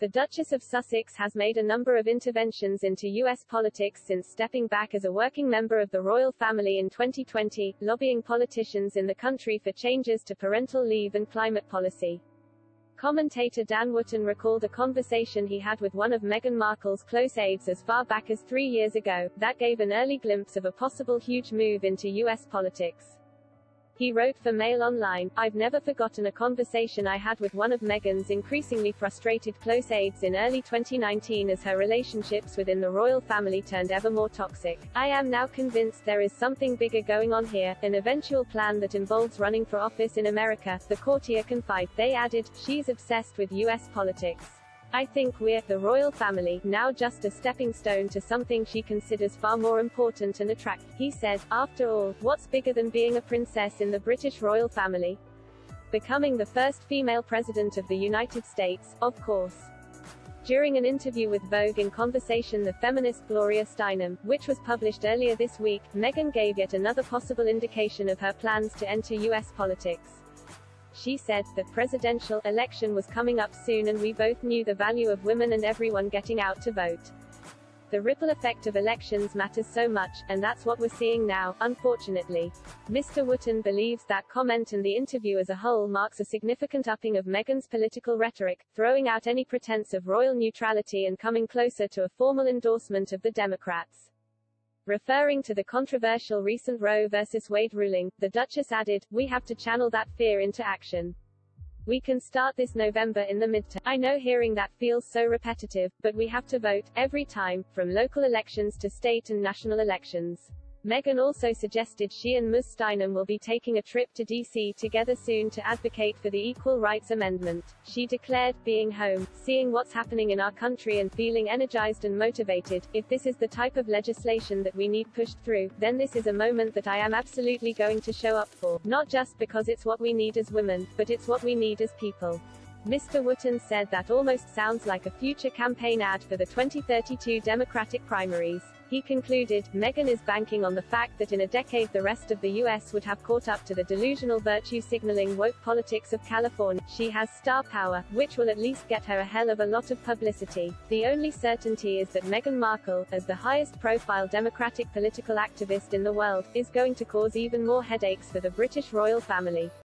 The Duchess of Sussex has made a number of interventions into U.S. politics since stepping back as a working member of the royal family in 2020, lobbying politicians in the country for changes to parental leave and climate policy. Commentator Dan Wootton recalled a conversation he had with one of Meghan Markle's close aides as far back as 3 years ago, that gave an early glimpse of a possible huge move into U.S. politics. He wrote for Mail Online, "I've never forgotten a conversation I had with one of Meghan's increasingly frustrated close aides in early 2019 as her relationships within the royal family turned ever more toxic. I am now convinced there is something bigger going on here, an eventual plan that involves running for office in America," the courtier confided. They added, "She's obsessed with U.S. politics. I think we're, the royal family, now just a stepping stone to something she considers far more important and attractive." He said, "After all, what's bigger than being a princess in the British royal family? Becoming the first female president of the United States, of course." During an interview with Vogue in Conversation, the feminist Gloria Steinem, which was published earlier this week, Meghan gave yet another possible indication of her plans to enter U.S. politics. She said, "The presidential election was coming up soon and we both knew the value of women and everyone getting out to vote. The ripple effect of elections matters so much, and that's what we're seeing now, unfortunately." Mr. Wootton believes that comment and the interview as a whole marks a significant upping of Meghan's political rhetoric, throwing out any pretense of royal neutrality and coming closer to a formal endorsement of the Democrats. Referring to the controversial recent Roe v. Wade ruling, the Duchess added, "We have to channel that fear into action. We can start this November in the midterm. I know hearing that feels so repetitive, but we have to vote, every time, from local elections to state and national elections." Meghan also suggested she and Ms. Steinem will be taking a trip to D.C. together soon to advocate for the Equal Rights Amendment. She declared, "Being home, seeing what's happening in our country and feeling energized and motivated, if this is the type of legislation that we need pushed through, then this is a moment that I am absolutely going to show up for, not just because it's what we need as women, but it's what we need as people." Mr. Wootton said that almost sounds like a future campaign ad for the 2032 Democratic primaries. He concluded, "Meghan is banking on the fact that in a decade the rest of the U.S. would have caught up to the delusional virtue-signaling woke politics of California. She has star power, which will at least get her a hell of a lot of publicity. The only certainty is that Meghan Markle, as the highest-profile Democratic political activist in the world, is going to cause even more headaches for the British royal family."